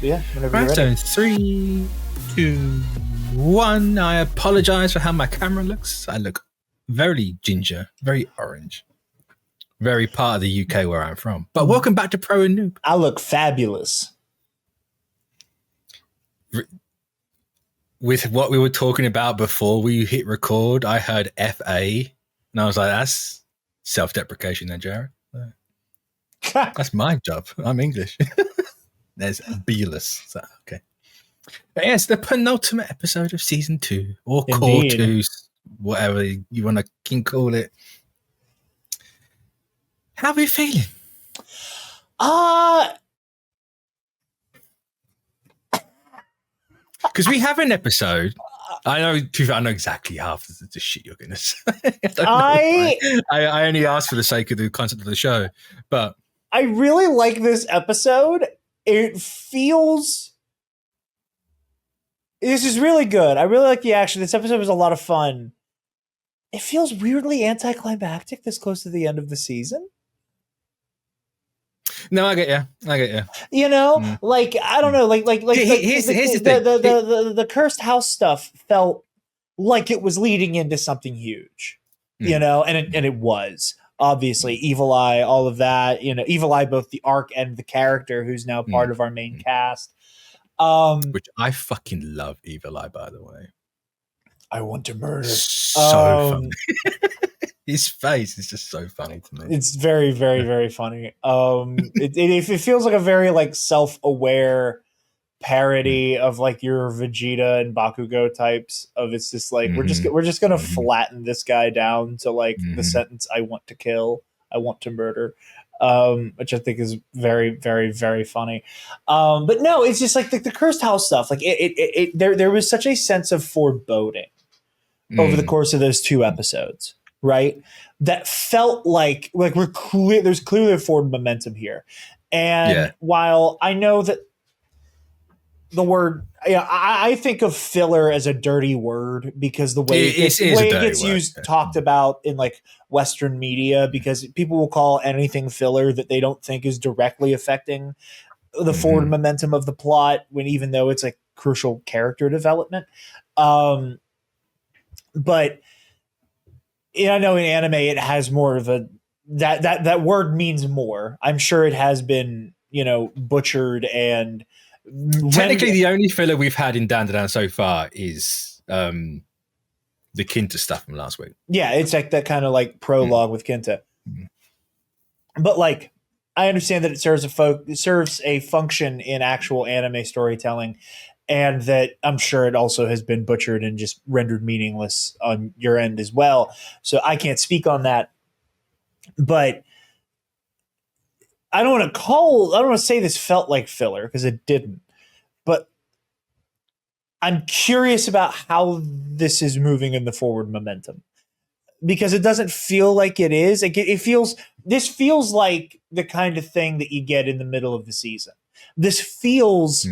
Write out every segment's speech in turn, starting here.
Yeah, whenever Right, you're ready. so 3, 2, 1. I apologize for how my camera looks. I look very ginger, very orange, very part of the UK where I'm from. But welcome back to Pro and Noob. I look fabulous. With what we were talking about before we hit record, I heard FA, and I was like, that's self-deprecation then, Jarod. That's my job. I'm English. There's Beelus. So, okay. But yeah, it's the penultimate episode of season 2, or core 2, whatever you want to call it. How are we feeling? Because we have an episode. I know exactly half the shit you're going to say. I only asked for the sake of the concept of the show, but I really like this episode. This is really good. I really like the action. This episode was a lot of fun. It feels weirdly anticlimactic this close to the end of the season. No, I get you. You know, like I don't know, like here's the thing. The cursed house stuff felt like it was leading into something huge, you know, and it was obviously Evil Eye, all of that, you know, Evil Eye, both the arc and the character who's now part of our main cast. Which I fucking love Evil Eye, by the way. I want to murder. So funny. His face is just so funny to me. It's very, very, very funny. It feels like a very like self-aware parody of like your Vegeta and Bakugo types of it's just like we're just gonna flatten this guy down to like the sentence I want to kill, I want to murder. Which I think is very, very, very funny. But no, it's just like the cursed house stuff. Like there was such a sense of foreboding over the course of those 2 episodes, right? That felt like there's clearly a forward momentum here. And while I know that the word, I think of filler as a dirty word because the way it gets used, talked about in like Western media, because people will call anything filler that they don't think is directly affecting the forward momentum of the plot, when even though it's like crucial character development. But I know in anime it has more of a that word means more. I'm sure it has been, you know, butchered and technically the only filler we've had in DanDaDan so far is the Kinta stuff from last week. Yeah, it's like that kind of like prologue with Kinta. But like I understand that it serves a function in actual anime storytelling, and that I'm sure it also has been butchered and just rendered meaningless on your end as well. So I can't speak on that. But I don't want to say this felt like filler, because it didn't. But I'm curious about how this is moving in the forward momentum, because it doesn't feel like it is. This feels like the kind of thing that you get in the middle of the season. This feels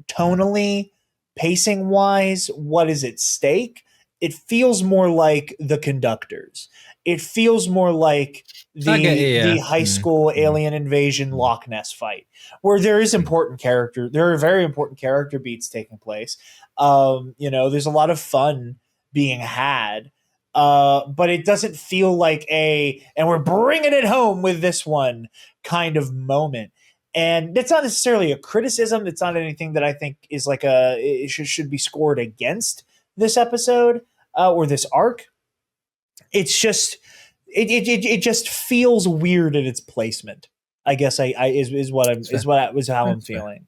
tonally, pacing wise, what is at stake. It feels more like The Conductors. It feels more like the high school alien invasion Loch Ness fight, where there is there are very important character beats taking place. You know, there's a lot of fun being had, but it doesn't feel like and we're bringing it home with this one kind of moment. And it's not necessarily a criticism. It's not anything that I think is like it should be scored against this episode or this arc. It's just it just feels weird in its placement, I guess. How I'm feeling.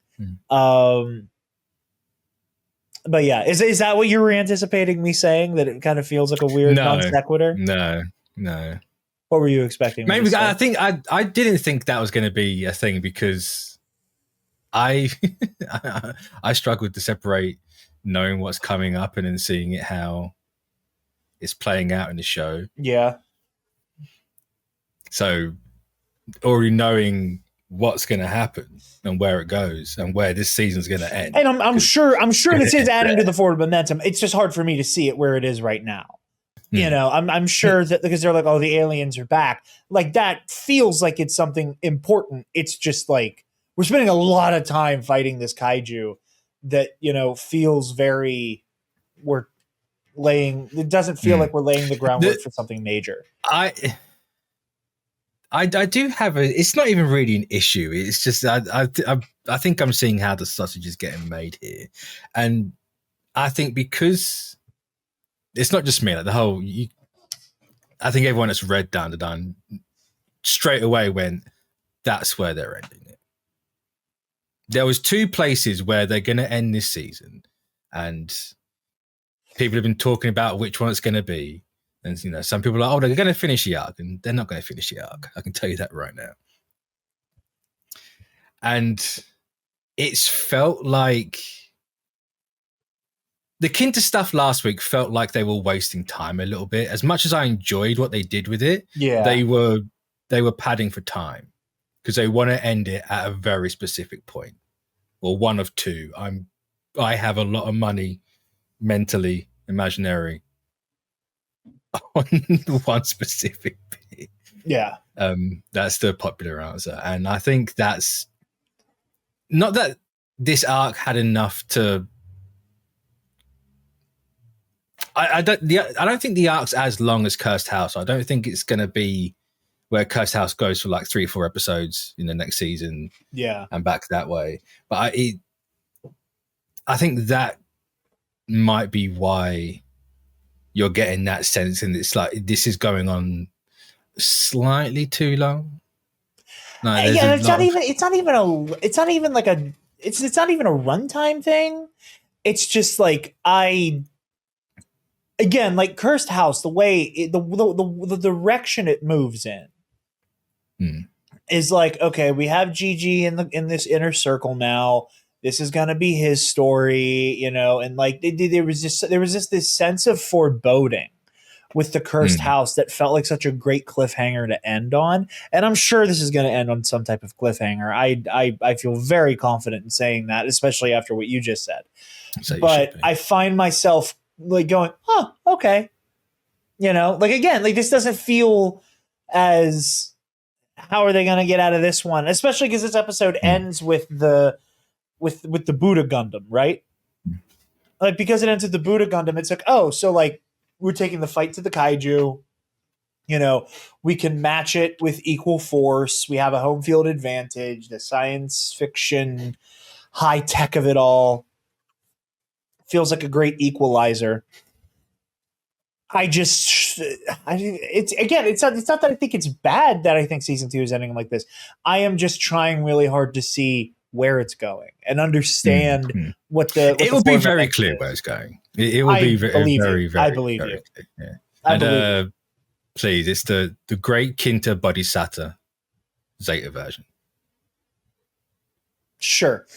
But yeah, is that what you were anticipating me saying? That it kind of feels like a weird non sequitur? No. What were you expecting? Maybe I think I didn't think that was going to be a thing, because I struggled to separate knowing what's coming up and then seeing it how it's playing out in the show. Yeah. So already knowing what's going to happen and where it goes and where this season's going to end. And I'm sure this is adding to the forward momentum. It's just hard for me to see it where it is right now. You know, I'm sure that because they're like, oh, the aliens are back. Like that feels like it's something important. It's just like we're spending a lot of time fighting this kaiju that, feels very, it doesn't feel like we're laying the groundwork for something major. I do have it's not even really an issue. It's just I think I'm seeing how the sausage is getting made here, and I think because it's not just me, like I think everyone that's read DanDaDan straight away went, that's where they're ending it. There was 2 places where they're going to end this season, and people have been talking about which one it's going to be. And, some people are like, they're going to finish the arc, and they're not going to finish the arc. I can tell you that right now. And it's felt like the Kinta stuff last week felt like they were wasting time a little bit. As much as I enjoyed what they did with it, they were padding for time because they want to end it at a very specific point. Well, one of 2. I have a lot of money, mentally, imaginary, on one specific bit. Yeah. That's the popular answer. And I think that's not that this arc had enough to. I don't think the arc's as long as Cursed House. I don't think it's going to be where Cursed House goes for like 3 or 4 episodes in the next season. Yeah. And back that way. But I think that might be why you're getting that sense, and it's like this is going on slightly too long. No, it's not even a runtime thing. It's just like again, like Cursed House, the way the direction it moves in is like, okay, we have Gigi in this inner circle now. This is gonna be his story, and like there was just this sense of foreboding with the Cursed House that felt like such a great cliffhanger to end on. And I'm sure this is going to end on some type of cliffhanger. I feel very confident in saying that, especially after what you just said. But I find myself like going, okay. Again, like this doesn't feel as, how are they going to get out of this one? Especially because this episode ends with the Buddha Gundam, right? Like, because it ends with the Buddha Gundam, it's like, so like, we're taking the fight to the kaiju. We can match it with equal force. We have a home field advantage. The science fiction high tech of it all feels like a great equalizer. It's not that I think it's bad that I think season 2 is ending like this. I am just trying really hard to see where it's going and understand what it will be very clear where it's going. It will be very, very, I believe very you. clear. Yeah. And please, it's the great Kinta Bodhisattva Zeta version. Sure.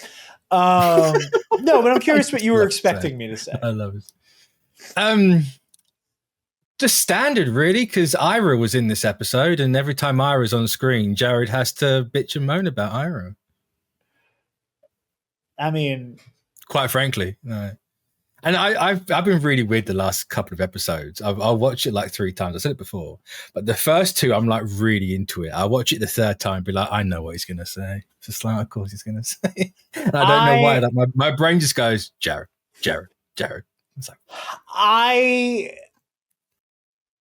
No, but I'm curious what you were expecting me to say. I love it. Just standard, really, because Ira was in this episode, and every time Ira's on screen, Jarod has to bitch and moan about Ira. I mean, quite frankly, no. And I've been really weird the last couple of episodes. I'll watch it like 3 times. I said it before, but the first 2, I'm like really into it. I'll watch it the 3rd time, be like, I know what he's gonna say. It's just like, of course he's gonna say. And I don't know why. Like my brain just goes, Jarod. It's like,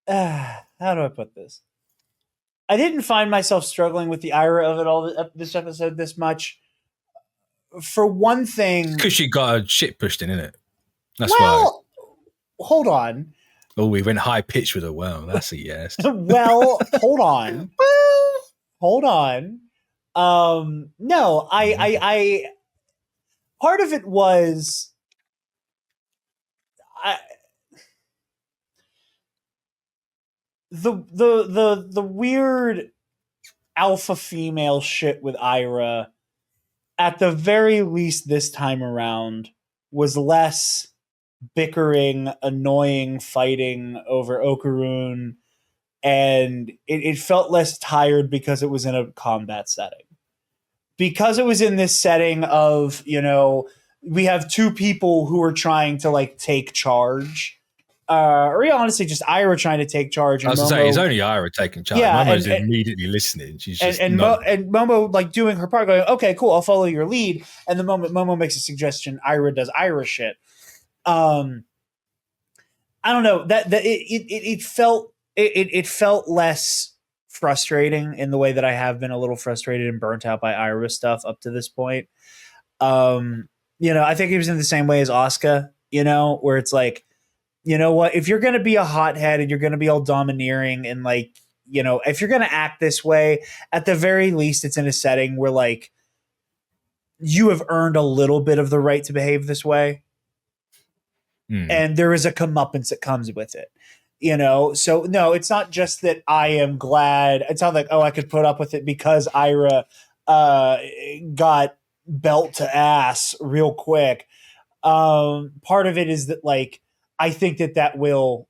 how do I put this? I didn't find myself struggling with the Ira of it all this episode this much. For one thing, because she got her shit pushed in it. That's why. Hold on. Oh, we went high pitch with her. Well, that's a yes. Well, hold on. Hold on. No, I part of it was the weird alpha female shit with Ira, at the very least this time around, was less bickering, annoying fighting over Okarun, and it felt less tired because it was in a combat setting. Because it was in this setting of, we have 2 people who are trying to like take charge or honestly, just Ira trying to take charge. And I was Momo, to say, it's only Ira taking charge. Yeah, Momo's immediately listening. She's just and Momo like doing her part, going, "Okay, cool, I'll follow your lead." And the moment Momo makes a suggestion, Ira does Ira shit. I don't know, that it felt less frustrating in the way that I have been a little frustrated and burnt out by Ira stuff up to this point. I think he was in the same way as Asuka, where it's like, you know what, if you're going to be a hothead and you're going to be all domineering and like, if you're going to act this way, at the very least, it's in a setting where like you have earned a little bit of the right to behave this way. And there is a comeuppance that comes with it, So no, it's not just that I am glad. It's not like, oh, I could put up with it because Ira got belt to ass real quick. Part of it is that like I think that will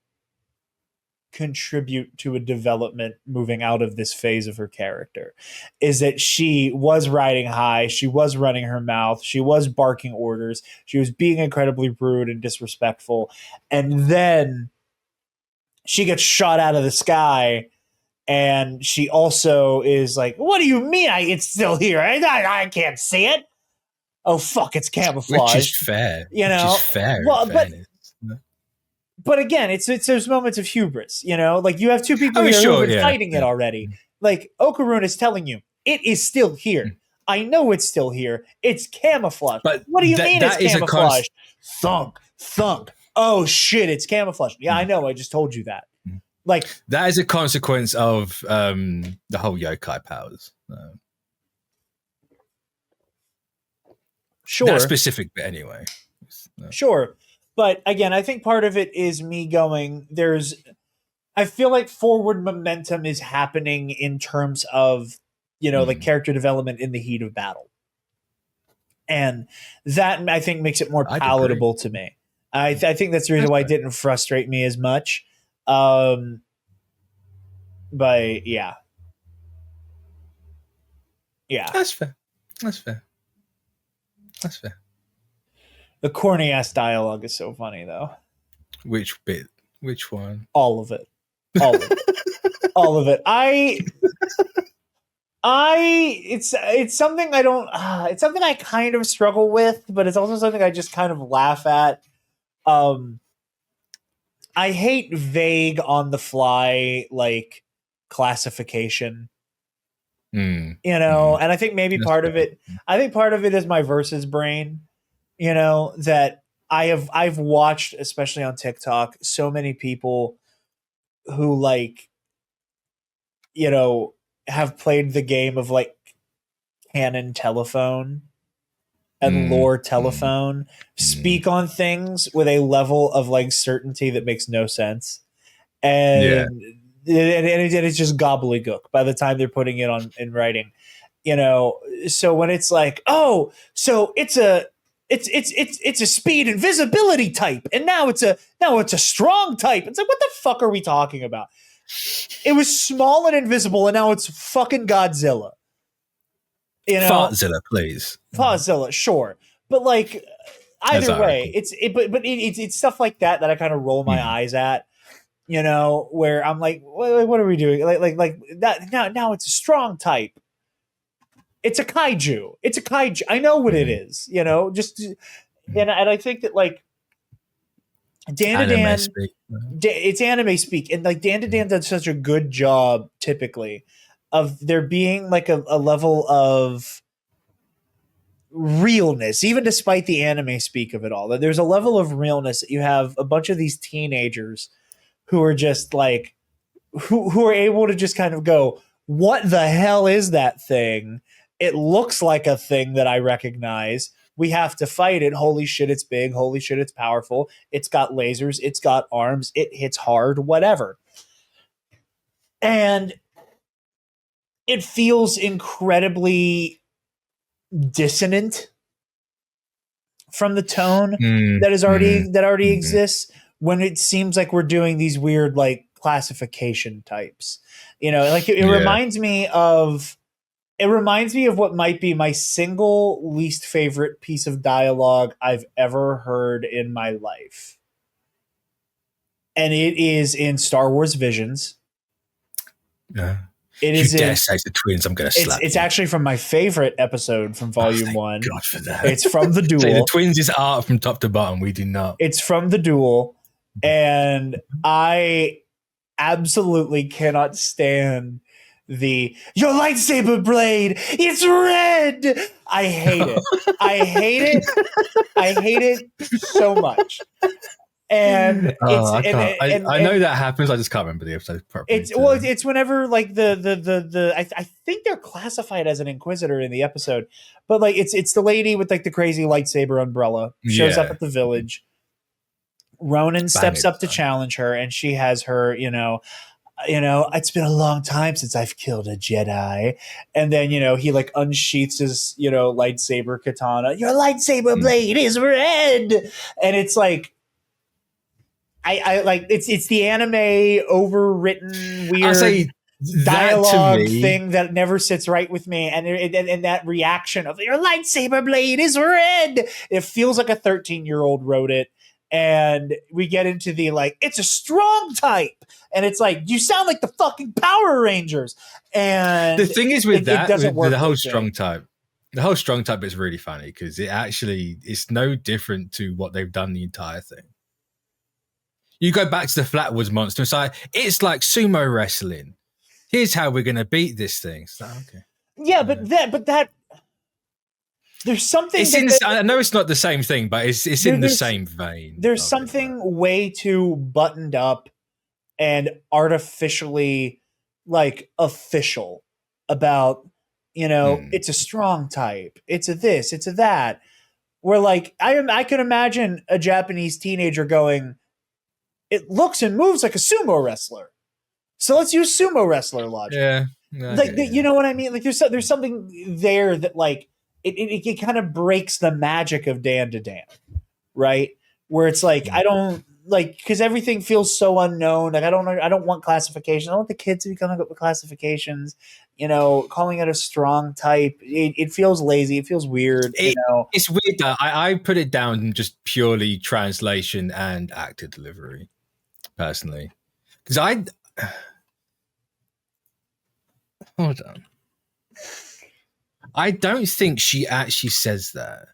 contribute to a development moving out of this phase of her character, is that she was riding high, she was running her mouth, she was barking orders, she was being incredibly rude and disrespectful, and then she gets shot out of the sky, and she also is like, what do you mean it's still here? I can't see it. Oh fuck, it's camouflage. Which is fair. Which is fair. Well, but again, it's those moments of hubris, like you have two people here who have been fighting it already. Like Okarun is telling you, it is still here. I know it's still here. It's camouflage. But what do you mean it's camouflage? Thunk, thunk. Oh shit, it's camouflage. Yeah, I know. I just told you that. Like that is a consequence of the whole yokai powers. Sure. That specific bit anyway. Sure. But again, I think part of it is me going, I feel like forward momentum is happening in terms of, like character development in the heat of battle. And that, I think, makes it more palatable to me. I think that's the reason why it didn't frustrate me as much. But yeah. Yeah. That's fair. The corny ass dialogue is so funny though. Which bit? Which one? All of it. All of it. All of it. It's something I don't. It's something I kind of struggle with, but it's also something I just kind of laugh at. I hate vague on the fly like classification. And I think maybe part of it. I think part of it is my versus brain. That I've watched, especially on TikTok, so many people who like, have played the game of like canon telephone and lore telephone, speak on things with a level of like certainty that makes no sense. And it's just gobbledygook by the time they're putting it on in writing, so when it's like, oh, so it's a speed and visibility type, and now it's a strong type. It's like, what the fuck are we talking about? It was small and invisible, and now it's fucking Godzilla. Fartzilla, please. Fartzilla, sure, but like either way, it's stuff like that I kind of roll my eyes at. Where I'm like, what are we doing? Like that now it's a strong type. It's a kaiju. It's a kaiju. I know what it is, and I think that like DanDaDan, it's anime speak, and like DanDaDan does such a good job typically of there being like a level of realness, even despite the anime speak of it all. That there's a level of realness that you have a bunch of these teenagers who are just like who are able to just kind of go, what the hell is that thing? It looks like a thing that I recognize. We have to fight it. Holy shit, it's big. Holy shit, it's powerful. It's got lasers. It's got arms. It hits hard, whatever. And it feels incredibly dissonant from the tone that already exists, when it seems like we're doing these weird like classification types. Like it reminds me of what might be my single least favorite piece of dialogue I've ever heard in my life. and it is in Star Wars Visions. Yeah. It If is you dare in, say it's the twins, I'm going to slap it's you. actually from my favorite episode from Volume Thank 1. God for that. It's from The Duel. So the twins is art from top to bottom. We do not. It's from The Duel, and I absolutely cannot stand your lightsaber blade, it's red. I hate it. I hate it so much. And I know that happens. I just can't remember the episode properly. It's whenever like I think they're classified as an inquisitor in the episode, but like it's the lady with like the crazy lightsaber umbrella shows up at the village. Ronan steps up to challenge her, and she has her, it's been a long time since I've killed a Jedi. And then, he like unsheaths his, lightsaber katana. Your lightsaber blade is red. And it's like, I like, it's the anime overwritten, weird dialogue thing that never sits right with me. And that reaction of your lightsaber blade is red. It feels like a 13-year-old wrote it. And we get into the like, it's a strong type, and it's like, you sound like the fucking Power Rangers. And the thing is with that, it doesn't work. The whole strong type is really funny because it's no different to what they've done the entire thing. You go back to the Flatwoods monster, it's like sumo wrestling. Here's how we're gonna beat this thing. It's like, okay, yeah, but that. There's something. I know it's not the same thing, but it's in the same vein. There's something way too buttoned up and artificially like official about, it's a strong type. It's a this, it's a that. Where like I could imagine a Japanese teenager going, it looks and moves like a sumo wrestler. So let's use sumo wrestler logic. Yeah. You know what I mean? Like there's something there that like it kind of breaks the magic of DanDaDan, right? Where it's like, I don't like, because everything feels so unknown. Like I don't want classification. I don't want the kids to be coming up with classifications. Calling it a strong type. It feels lazy. It feels weird. It's weird that I put it down just purely translation and actor delivery, personally, because hold on. I don't think she actually says that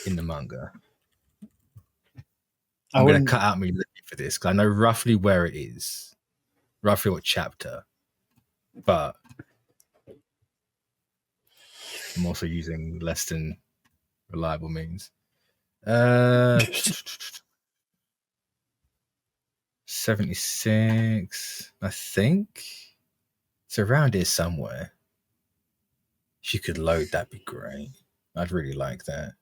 in the manga. I'm going to cut out me looking for this because I know roughly where it is, roughly what chapter, but I'm also using less than reliable means. 76, I think. It's around here somewhere. If you could load, that'd be great. I'd really like that.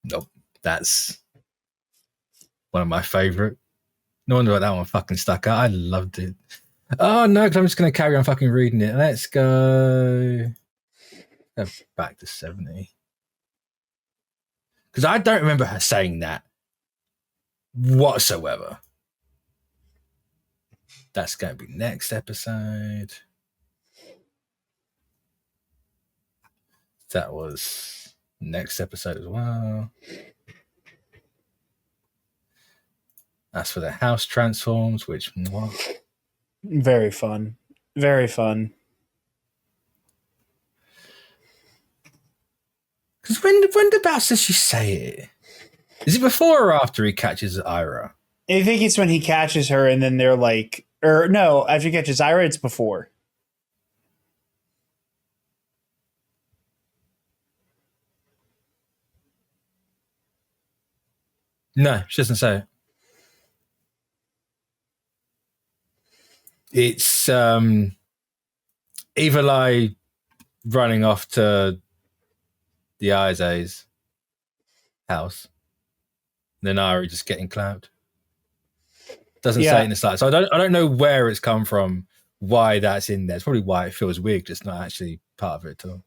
Nope. That's one of my favorite. No wonder that one fucking stuck out. I loved it. Oh, no, because I'm just going to carry on fucking reading it. Let's go back to 70. Because I don't remember her saying that whatsoever. That's going to be next episode. That was next episode as well. That's for the house transforms, which very fun. Very fun. Because when about does she say it? Is it before or after he catches Ira? I think it's when he catches her, and then they're like, or no, after he catches Ira, it's before. No, she doesn't say it. It's Evil Eye running off to the Isa's house. Then Ira just getting clapped. Doesn't say it in the slide. So I don't know where it's come from, why that's in there. It's probably why it feels weird, just not actually part of it at all.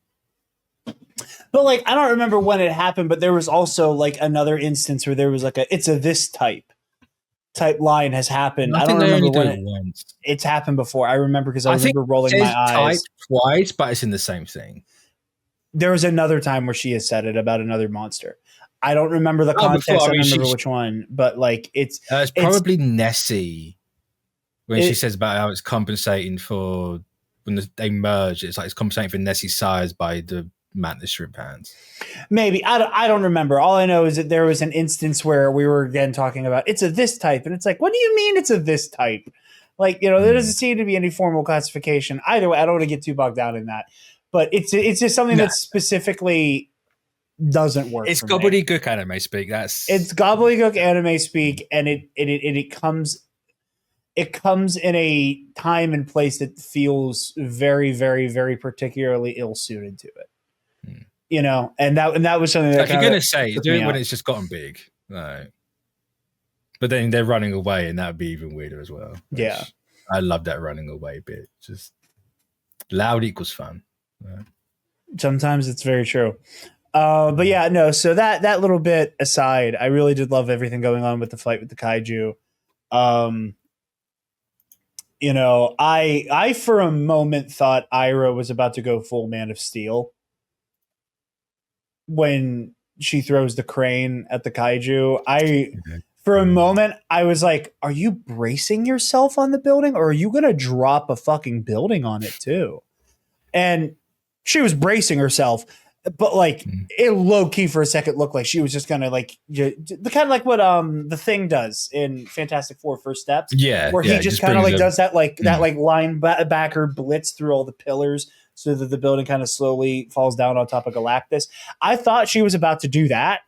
But like, I don't remember when it happened, but there was also like another instance where there was like it's a this type line has happened. I don't remember when it's happened before. I remember because I remember rolling my eyes twice, but it's in the same thing. There was another time where she has said it about another monster. I don't remember the context. Before, I don't remember which one, but like it's probably Nessie when she says about how it's compensating for when they merge. It's like it's compensating for Nessie's size by the mantis shrimp hands. Maybe I don't remember. All I know is that there was an instance where we were again talking about it's a this type, and it's like, what do you mean it's a this type? Like, you know, there doesn't seem to be any formal classification. Either way, I don't want to get too bogged down in that, but it's just something that specifically doesn't work. It's gobbledygook anime speak. It's gobbledygook anime speak, and it comes in a time and place that feels very, very, very particularly ill suited to it. You know, and that was something that like you're gonna say do it when it's just gotten big, right? But then they're running away, and that would be even weirder as well. Yeah, I love that running away bit. Just loud equals fun. Right? Sometimes it's very true. But yeah, no. So that little bit aside, I really did love everything going on with the fight with the kaiju. You know, I for a moment thought Ira was about to go full Man of Steel when she throws the crane at the kaiju. For a moment, I was like, are you bracing yourself on the building, or are you going to drop a fucking building on it too? And she was bracing herself, but like it low key for a second looked like she was just going to like the kind of like what the Thing does in Fantastic Four First Steps. Yeah. Where he just kind of like does that like that like linebacker blitz through all the pillars so that the building kind of slowly falls down on top of Galactus. I thought she was about to do that.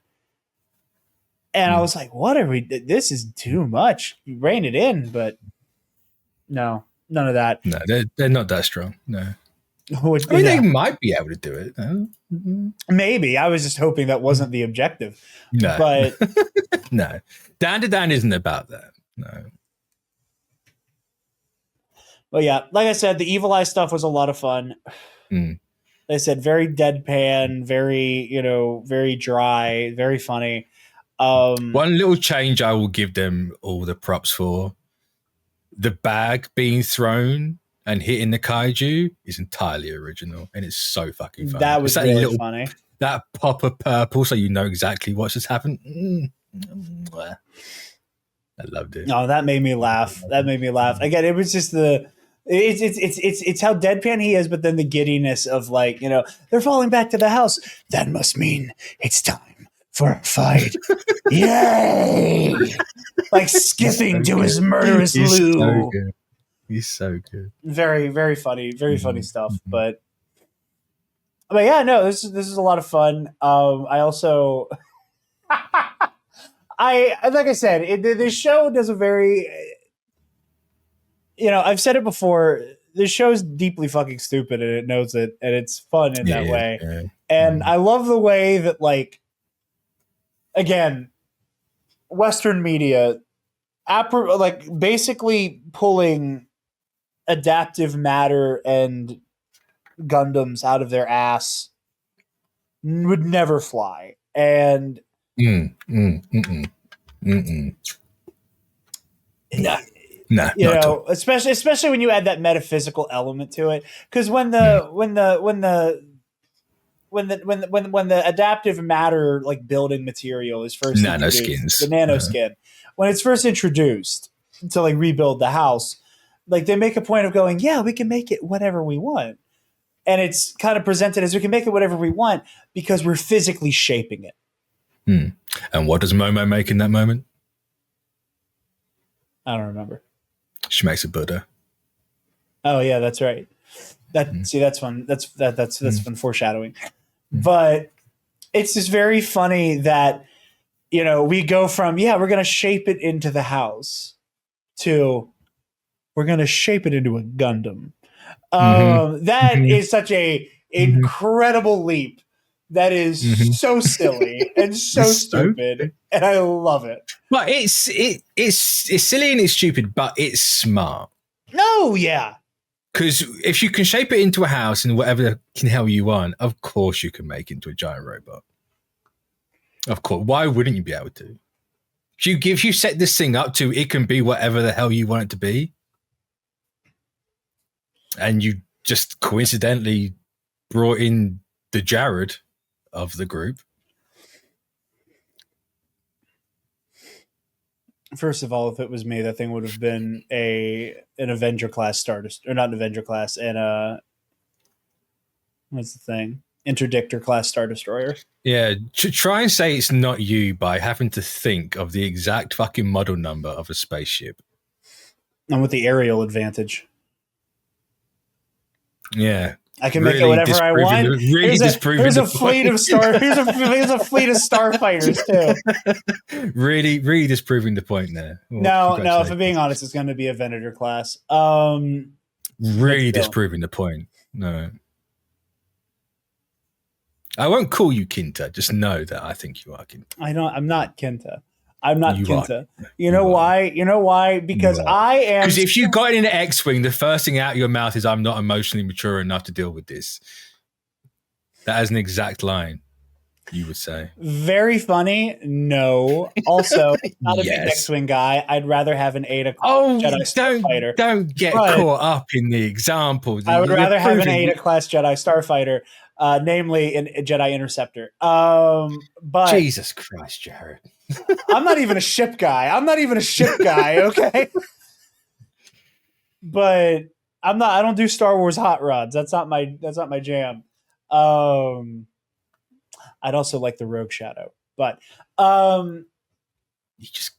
And I was like, what are we? This is too much. You rein it in, but no, none of that. No, they're not that strong. No. They might be able to do it. Maybe. I was just hoping that wasn't the objective. No. But no. DanDaDan isn't about that. No. But yeah, like I said, the Evil Eye stuff was a lot of fun. Like I said, very deadpan, very, very dry, very funny. One little change I will give them all the props for. The bag being thrown and hitting the kaiju is entirely original, and it's so fucking funny. That was really funny. That pop of purple, so you know exactly what's just happened. I loved it. No, that made me laugh. Again, it was just it's how deadpan he is, but then the giddiness of like, they're falling back to the house. That must mean it's time for a fight. Yay! Like skipping to his murderous Lou. So good. He's so good. Very, very funny. Very funny stuff. But yeah, no, this is a lot of fun. I also, like I said, the show does a very, I've said it before. This show's deeply fucking stupid, and it knows it, and it's fun in that way. Yeah. And I love the way that, like, again, Western media, like, basically pulling adaptive matter and Gundams out of their ass would never fly. And especially when you add that metaphysical element to it, because when the adaptive matter, like, building material is first introduced, the nanoskin, when it's first introduced to, like, rebuild the house, like, they make a point of going, yeah, we can make it whatever we want. And it's kind of presented as we can make it whatever we want because we're physically shaping it. And what does Momo make in that moment? I don't remember. She makes a Buddha. Oh yeah, that's right. See, that's fun. That's fun foreshadowing. But it's just very funny that, we go from, we're going to shape it into the house to we're going to shape it into a Gundam. That is such a incredible leap. That is so silly and so stupid, and I love it. But it's silly and it's stupid, but it's smart. No, yeah. Because if you can shape it into a house and whatever the hell you want, of course you can make it into a giant robot. Of course. Why wouldn't you be able to? If you set this thing up to it can be whatever the hell you want it to be, and you just coincidentally brought in the Jarod of the group, First of all, if it was me, that thing would have been an Avenger class Star Destroyer, or not an Avenger class, and what's the thing? Interdictor class Star Destroyer. Yeah, try and say it's not you by having to think of the exact fucking model number of a spaceship. And with the aerial advantage. Yeah. I can make it whatever I want. Here's a fleet of starfighters too. Really disproving the point there. Well, no. If I'm being honest, it's going to be a Venator class. Really disproving the point. No, I won't call you Kinta. Just know that I think you are Kinta. I'm not Kinta. I'm not Kinta. You know why? Because I am. Because if you got in an X-wing, the first thing out of your mouth is, "I'm not emotionally mature enough to deal with this." That is an exact line you would say. Very funny. No. Also, not a big X-wing guy. I'd rather have an Ada class Jedi Starfighter. Don't get caught up in the examples. I would rather have an Ada class Jedi Starfighter, namely a Jedi Interceptor. But Jesus Christ, Jared. I'm not even a ship guy. Okay. But I don't do Star Wars hot rods. That's not my jam. I'd also like the Rogue Shadow, but he just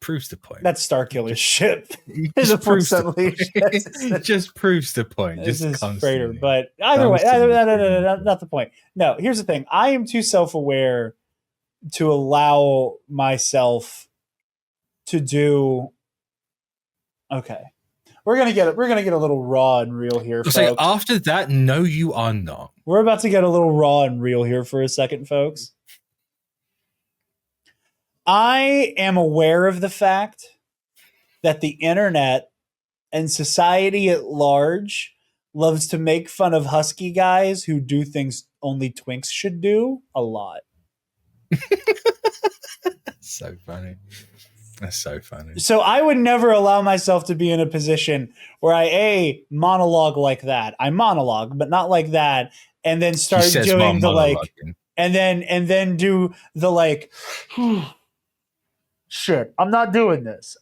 proves the point. That's Starkiller's ship. It just proves the point. This is freighter, but either way, not the point. No, here's the thing. I am too self-aware to allow myself to do. Okay, we're gonna get a little raw and real here. So after that, no, you are not. We're about to get a little raw and real here for a second, folks. I am aware of the fact that the internet and society at large loves to make fun of husky guys who do things only twinks should do a lot. So funny. That's so funny. So I would never allow myself to be in a position where I monologue like that. I monologue, but not like that, and then start doing the like, and then do the like. Shit, I'm not doing this.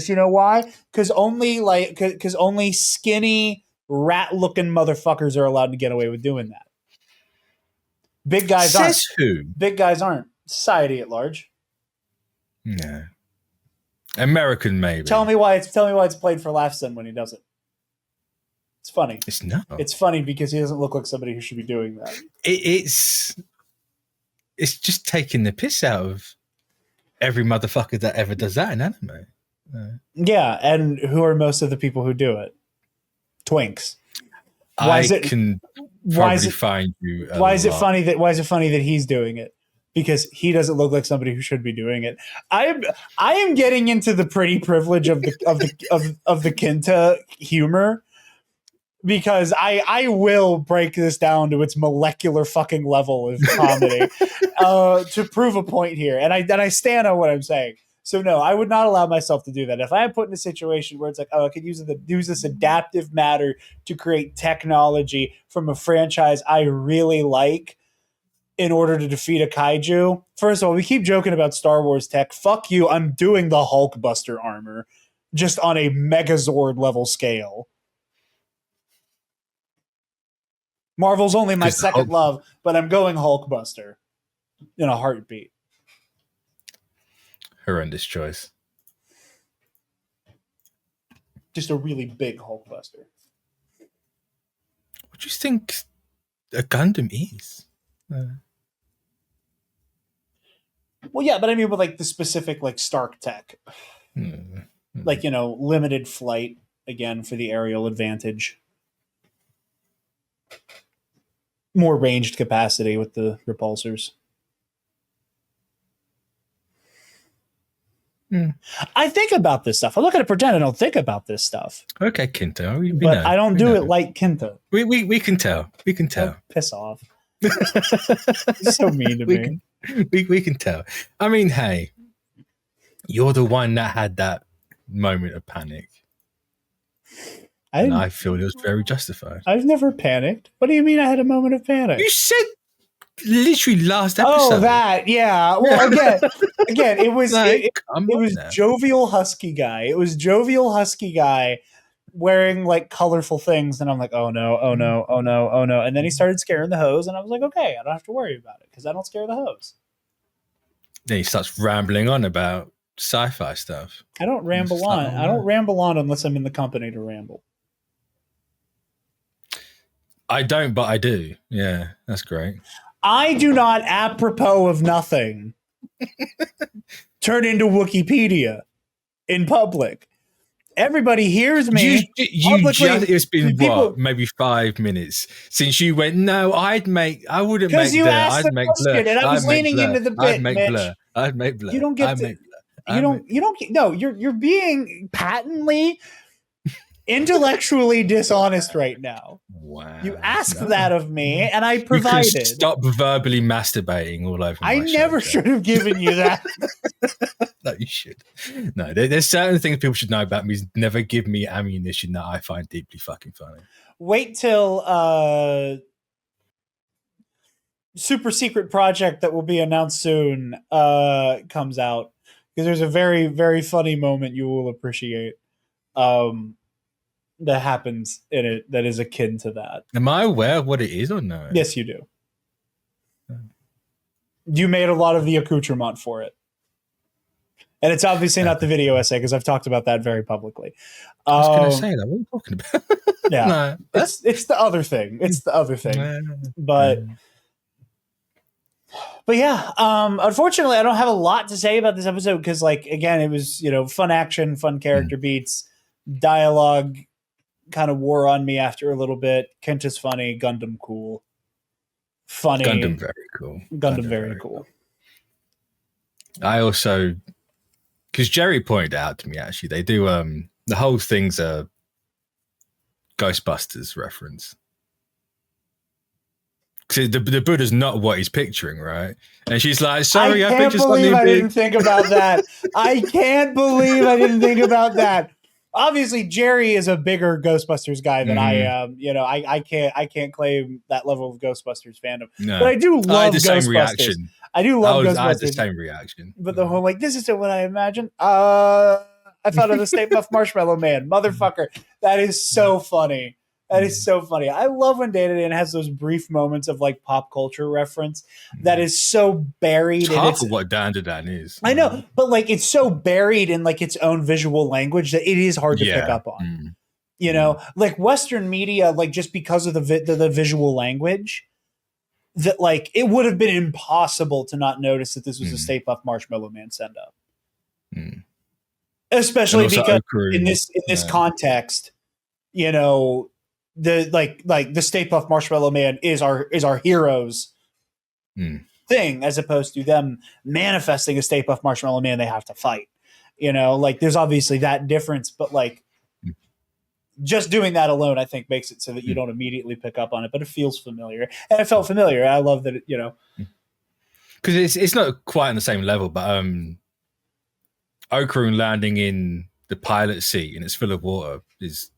You know why? Because only skinny rat-looking motherfuckers are allowed to get away with doing that. Big guys aren't. Who? Big guys aren't. Society at large. No. American, maybe. Tell me why it's played for laughs then when he does it. It's funny. It's not. It's funny because he doesn't look like somebody who should be doing that. It's just taking the piss out of every motherfucker that ever does that in anime. Yeah, and who are most of the people who do it? Twinks. Why is it funny that he's doing it? Because he doesn't look like somebody who should be doing it. I am getting into the pretty privilege of the Kinta humor, because I will break this down to its molecular fucking level of comedy to prove a point here. And I stand on what I'm saying. So no, I would not allow myself to do that. If I am put in a situation where it's like, I could use this adaptive matter to create technology from a franchise I really like in order to defeat a kaiju. First of all, we keep joking about Star Wars tech. Fuck you. I'm doing the Hulkbuster armor just on a Megazord level scale. Marvel's only my second love, but I'm going Hulkbuster in a heartbeat. Horrendous choice. Just a really big Hulkbuster. What do you think a Gundam is? Well, yeah, but I mean with like the specific like Stark tech. Like, limited flight, again, for the aerial advantage. More ranged capacity with the repulsors. I think about this stuff. I'm not going to pretend I don't think about this stuff. Okay, Kinta. But I don't do it like Kinta. We can tell. We can tell. Oh, piss off. So mean to me. We can tell. I mean, hey, you're the one that had that moment of panic. I feel it was very justified. I've never panicked. What do you mean I had a moment of panic? You said literally last episode. Oh, that, yeah. Well, again, it was Like, it was jovial husky guy. It was jovial husky guy wearing like colorful things, and I'm like, oh no, oh no, oh no, oh no. And then he started scaring the hose, and I was like, okay, I don't have to worry about it because I don't scare the hose. Then he starts rambling on about sci-fi stuff. I don't ramble on. I don't ramble on unless I'm in the company to ramble. I don't, but I do. Yeah, that's great. I do not, apropos of nothing, turn into Wikipedia in public. Everybody hears me. It's been what, maybe 5 minutes since you went. No, I wouldn't make. Because you asked the question, and I was leaning into the bit. I'd make blur. You don't get to. You don't. No, you're being patently intellectually dishonest right now. Wow. You asked that of me, and I provided. You stop verbally masturbating all over. I never should have given you that. No, you should. No, there's certain things people should know about me. Never give me ammunition that I find deeply fucking funny. Wait till super secret project that will be announced soon comes out, because there's a very, very funny moment you will appreciate that happens in it that is akin to that. Am I aware of what it is or no? Yes, you do. You made a lot of the accoutrement for it. And it's obviously not the video essay, because I've talked about that very publicly. I was going to say that. What are you talking about? Yeah. No, it's the other thing. It's the other thing. But yeah, unfortunately, I don't have a lot to say about this episode because, like, again, it was, fun action, fun character beats, dialogue kind of wore on me after a little bit. Kenta's funny, Gundam cool. Funny. Gundam very cool. Gundam very cool. I also, because Jerry pointed out to me, actually, they do, the whole thing's a Ghostbusters reference. Because the Buddha's not what he's picturing, right? And she's like, sorry, I pictured something big. I didn't think about that. I can't believe I didn't think about that. Obviously, Jerry is a bigger Ghostbusters guy than I am. I can't claim that level of Ghostbusters fandom. No. But I do love Ghostbusters. I do love Ghostbusters. I had the same reaction. But the whole, like, this isn't what I imagined. I thought of the Stay Puft Marshmallow Man. Motherfucker. That is so funny. That is so funny. I love when DanDaDan has those brief moments of, like, pop culture reference that is so buried. It's half of what DanDaDan is. I know, but, like, it's so buried in, like, its own visual language that it is hard to pick up on. Like Western media, like, just because of the visual language, that, like, it would have been impossible to not notice that this was a Stay Puft Marshmallow Man send up. Especially because in this context, the Stay Puft Marshmallow Man is our heroes thing, as opposed to them manifesting a Stay Puft Marshmallow Man they have to fight. Like, there's obviously that difference, but, like, just doing that alone, I think, makes it so that you don't immediately pick up on it, but it feels familiar, and it felt familiar. I love that because it's not quite on the same level, but Okarun landing in the pilot seat and it's full of water is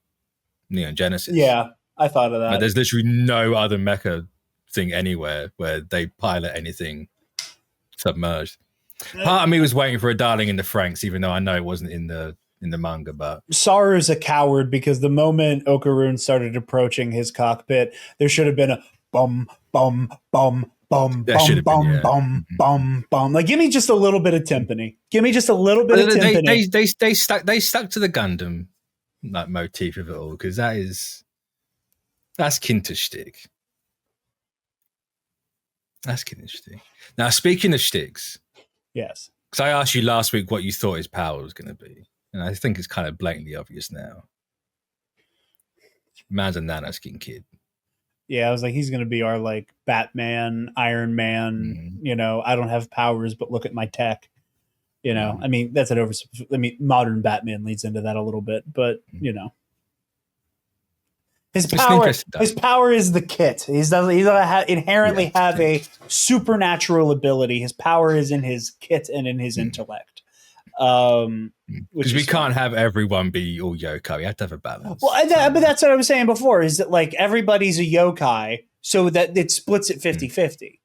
Neon Genesis. Yeah, I thought of that. Like, there's literally no other mecha thing anywhere where they pilot anything submerged. Part of me was waiting for a Darling in the Franxx, even though I know it wasn't in the manga. But Saru's a coward, because the moment Okarun started approaching his cockpit, there should have been a bum, bum, bum, bum, bum, bum, bum, bum, bum. Like, give me just a little bit of timpani. Give me just a little bit of timpani. They stuck to the Gundam, like, motif of it all, because that's Kinta shtick. That's Kinta shtick. Now, speaking of shticks, yes, because I asked you last week what you thought his power was going to be, and I think it's kind of blatantly obvious now. Man's a nanoskin kid. Yeah, I was like, he's going to be our, like, Batman, Iron Man. I don't have powers, but look at my tech. I mean, that's modern Batman leads into that a little bit, but his power is the kit. He doesn't inherently have a supernatural ability. His power is in his kit and in his intellect. Because we can't have everyone be all yokai. We have to have a balance. Well, but that's what I was saying before, is that, like, everybody's a yokai, so that it splits it 50-50.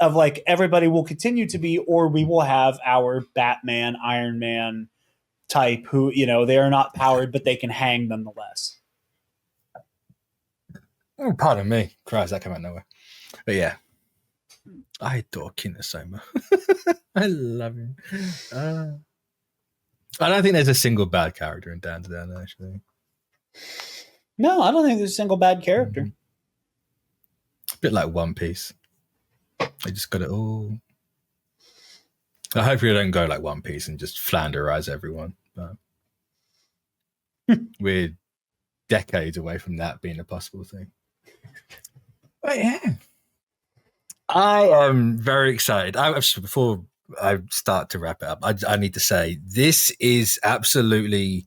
of like everybody will continue to be, or we will have our Batman, Iron Man type who, they are not powered, but they can hang nonetheless. Oh, pardon me. Christ, that came out of nowhere. But yeah. I adore Kinosoma. I love him. I don't think there's a single bad character in DanDaDan, actually. No, I don't think there's a single bad character. A bit like One Piece. They just got it all. I hope you don't go like One Piece and just flanderize everyone. But we're decades away from that being a possible thing. But yeah. I am very excited. Before I start to wrap it up, I need to say this is absolutely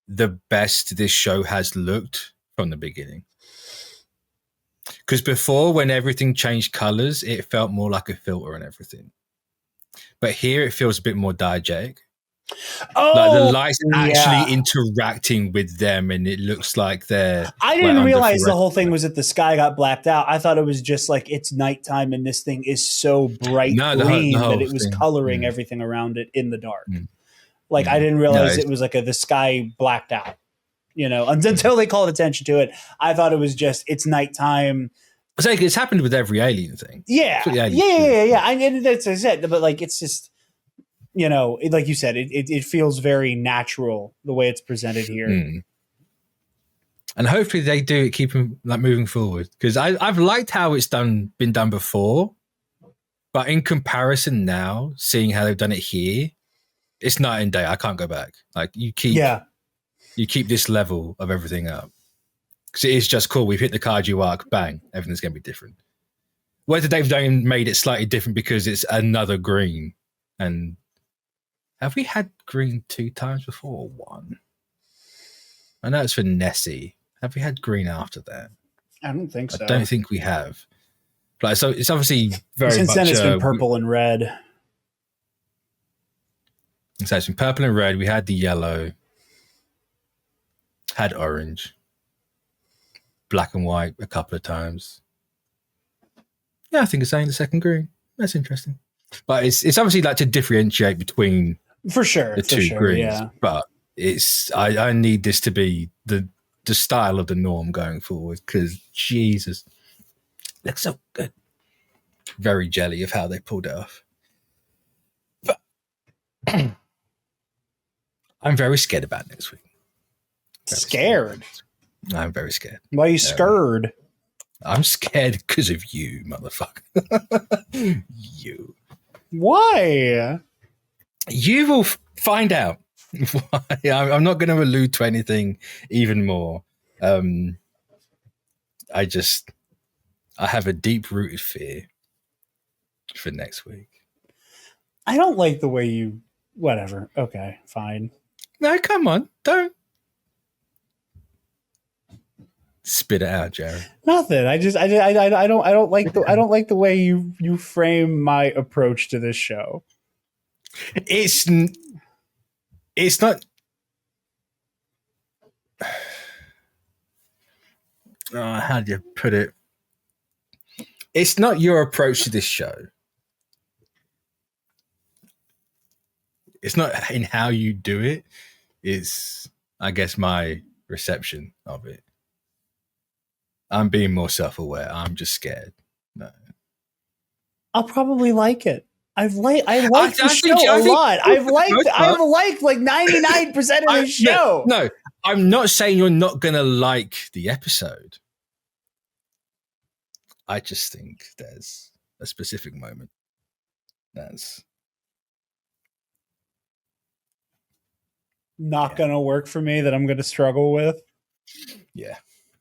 the best this show has looked from the beginning. Because before, when everything changed colors, it felt more like a filter and everything. But here it feels a bit more diegetic. Oh, like the lights actually interacting with them, and it looks like they're. I didn't realize the whole thing was that the sky got blacked out. I thought it was just like it's nighttime, and this thing is so bright green that it was coloring everything around it in the dark. Like I didn't realize it was like the sky blacked out. Until they called attention to it, I thought it was just it's nighttime. It's happened with every alien thing. Yeah, yeah. And that's what I said, but like it's just. Like you said, it feels very natural the way it's presented here. And hopefully they do keep like moving forward, because I've liked how it's been done before, but in comparison now, seeing how they've done it here, it's night and day. I can't go back. Like you keep this level of everything up, because it is just cool. We've hit the Kaiju arc, bang, everything's going to be different. Whether they've made it slightly different because it's another green and. Have we had green 2 times before or 1? I know it's for Nessie. Have we had green after that? I don't think so. I don't think we have. Like, so it's obviously very Since much... then it's been purple and red. So it's been purple and red. We had the yellow. Had orange. Black and white a couple of times. Yeah, I think it's saying the second green. That's interesting. But it's obviously like to differentiate between... For sure. The two greens. Yeah. But I need this to be the style of the norm going forward, because Jesus, it looks so good. Very jelly of how they pulled it off. But I'm very scared about next week. Scared? I'm very scared. Why are you scared? I'm scared because of you, motherfucker. You. Why? You will find out why. I'm not going to allude to anything even more. I have a deep-rooted fear for next week. I don't like the way you... Whatever. Okay, fine. No, come on. Don't. Spit it out, Jarod. Nothing. I don't like the way you frame my approach to this show. It's not. How do you put it? It's not your approach to this show. It's not in how you do it. It's, I guess, my reception of it. I'm being more self-aware. I'm just scared. No. I'll probably like it. I like the show a lot. I've liked like 99% of the show. No, I'm not saying you're not gonna like the episode. I just think there's a specific moment that's not gonna work for me, that I'm gonna struggle with. Yeah.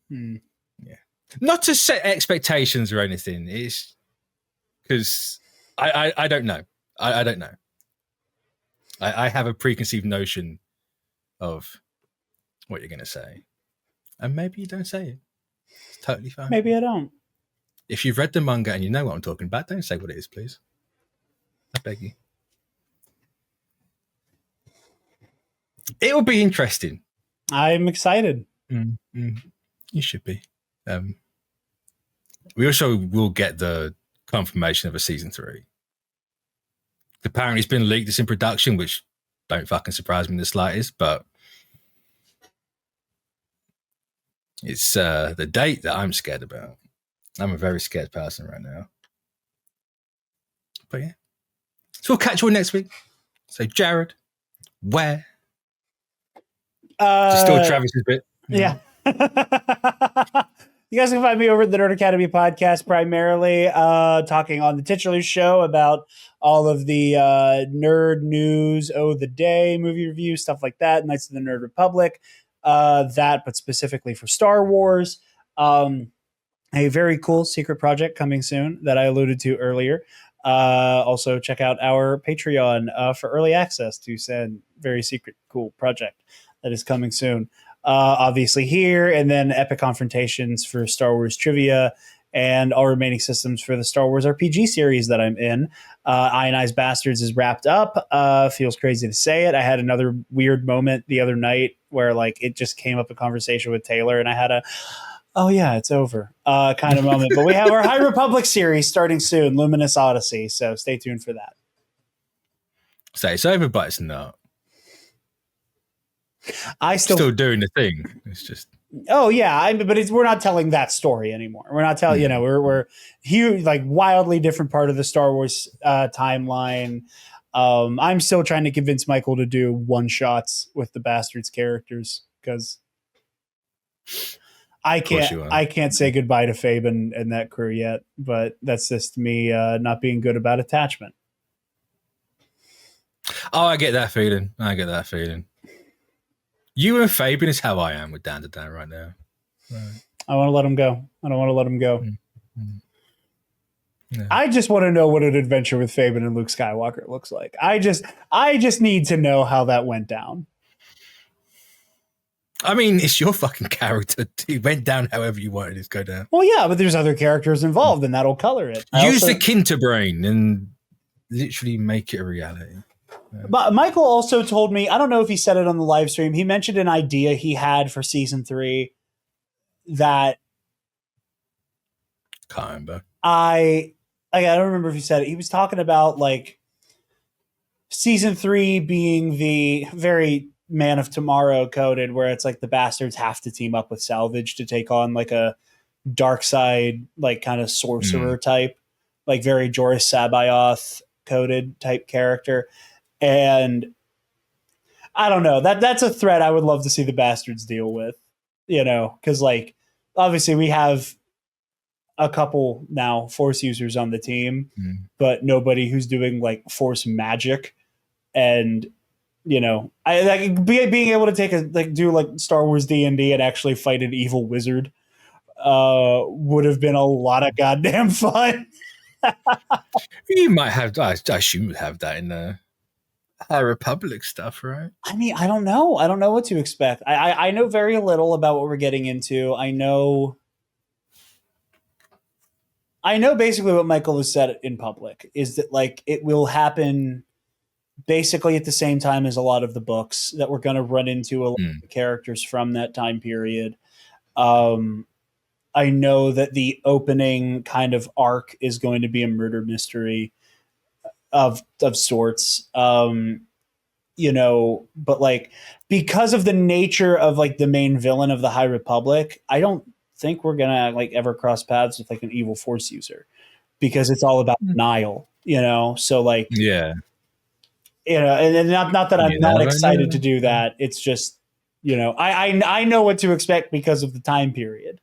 Yeah. Not to set expectations or anything. It's because I don't know. I don't know. I have a preconceived notion of what you're going to say. And maybe you don't say it. It's totally fine. Maybe I don't. If you've read the manga and you know what I'm talking about, don't say what it is, please. I beg you. It will be interesting. I'm excited. You should be. We also will get the confirmation of a season 3. Apparently it's been leaked, it's in production, which don't fucking surprise me in the slightest, but it's the date that I'm scared about. I'm a very scared person right now. But yeah. So we'll catch you all next week. So Jarod, where? Still Travis's bit. Yeah. You guys can find me over at the Nerd Academy Podcast, primarily talking on the titular show about all of the nerd news, the day, movie reviews, stuff like that, Knights of the Nerd Republic, but specifically for Star Wars. A very cool secret project coming soon that I alluded to earlier. Also, check out our Patreon for early access to said very secret, cool project that is coming soon. Obviously here, and then Epic Confrontations for Star Wars trivia, and all remaining systems for the Star Wars RPG series that I'm in. Ionized Bastards is wrapped up. Feels crazy to say it. I had another weird moment the other night where it just came up in conversation with Taylor, and I had a, oh yeah, it's over kind of moment. But we have our High Republic series starting soon, Luminous Odyssey. So stay tuned for that. So it's over, but it's not. I still doing the thing. It's just, oh yeah, but we're not telling that story anymore. We're not telling, we're huge, wildly different part of the Star Wars timeline. I'm still trying to convince Michael to do one shots with the Bastards characters because I can't say goodbye to Fabian and that crew yet. But that's just me not being good about attachment. Oh, I get that feeling. You and Fabian is how I am with DanDaDan right now. Right. I want to let him go. I don't want to let him go. Mm-hmm. Yeah. I just want to know what an adventure with Fabian and Luke Skywalker looks like. I just need to know how that went down. I mean, it's your fucking character. It went down however you wanted it to go down. Well, yeah, but there's other characters involved, and that'll color it. Use the Kinter brain and literally make it a reality. But Michael also told me, I don't know if he said it on the live stream, he mentioned an idea he had for season 3 that can't remember. I don't remember if he said it. He was talking about season 3 being the very Man of Tomorrow coded, where it's the Bastards have to team up with Salvage to take on a dark side, kind of sorcerer type, very Joris Sabayoth coded type character. And I don't know, that's a threat I would love to see the Bastards deal with, because obviously we have a couple now Force users on the team, but nobody who's doing Force magic. And I being able to take do Star Wars D&D and actually fight an evil wizard would have been a lot of goddamn fun. You might have, I assume you have that in the High Republic stuff, right? I mean, I don't know what to expect. I know very little about what we're getting into. I know basically what Michael has said in public is that it will happen basically at the same time as a lot of the books, that we're going to run into a lot of characters from that time period. I know that the opening kind of arc is going to be a murder mystery of sorts. But because of the nature of the main villain of the High Republic, I don't think we're going to ever cross paths with an evil Force user, because it's all about denial, so yeah. And not that I'm not excited to do that. It's just, I know what to expect because of the time period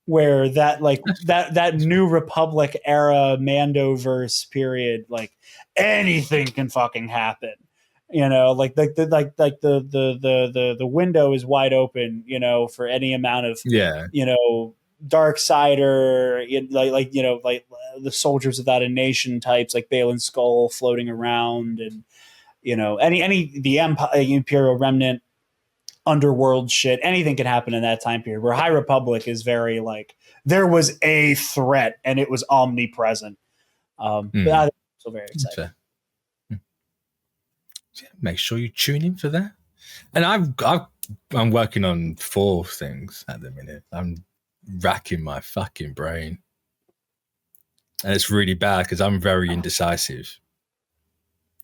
where that that New Republic era Mandoverse period, anything can fucking happen. The window is wide open, for any amount of dark sider, the soldiers without a nation types like Balin Skull floating around, and the Empire, Imperial Remnant, underworld shit. Anything can happen in that time period, where High Republic is very there was a threat and it was omnipresent. But I'm so very excited. Make sure you tune in for that. And I'm working on 4 things at the minute. I'm racking my fucking brain. And it's really bad because I'm very indecisive.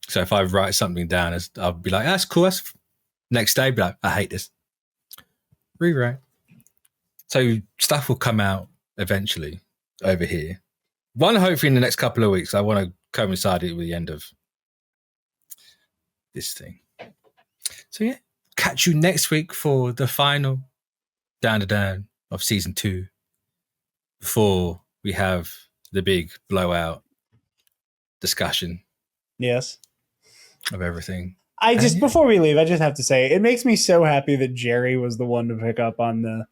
So if I write something down, I'll be like, that's cool. Next day, be like, I hate this. Rewrite. So stuff will come out eventually over here. One, hopefully in the next couple of weeks. I want to coincide it with the end of this thing. So yeah, catch you next week for the final DanDaDan of season 2 before we have the big blowout discussion. Yes. Of everything. Before we leave, I just have to say it makes me so happy that Jerry was the one to pick up on the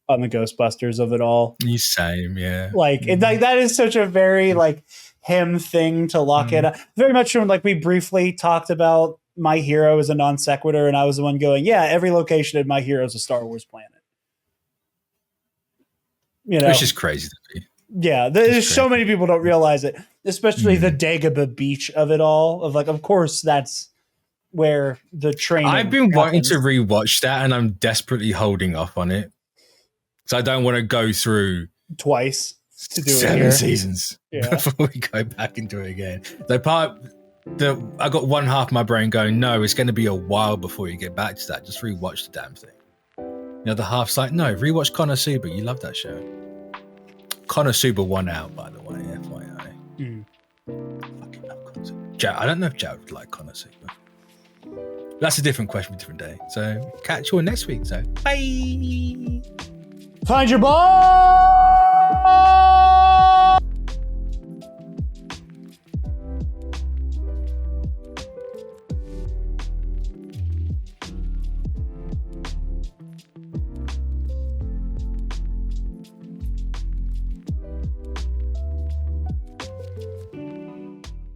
Ghostbusters of it all. You same, yeah. Like that is such a very like him thing to lock it up. Very much when like we briefly talked about My Hero as a non sequitur, and I was the one going, yeah, every location in My Hero is a Star Wars planet. You know, which is crazy to me. Yeah, there's so many people don't realize it, especially the Dagobah beach of it all. Of like, of course, that's where the training. I've been wanting to rewatch that, and I'm desperately holding off on it. So I don't want to go through twice to do 7 seasons before we go back into it again. I got one half of my brain going, no, it's going to be a while before you get back to that. Just rewatch the damn thing. The other half's like, no, rewatch Konosuba. You love that show. Konosuba won out, by the way, FYI. Fucking love Konosuba. I don't know if Jarod would like Konosuba. That's a different question for a different day. So catch you all next week. So bye. Find your ball.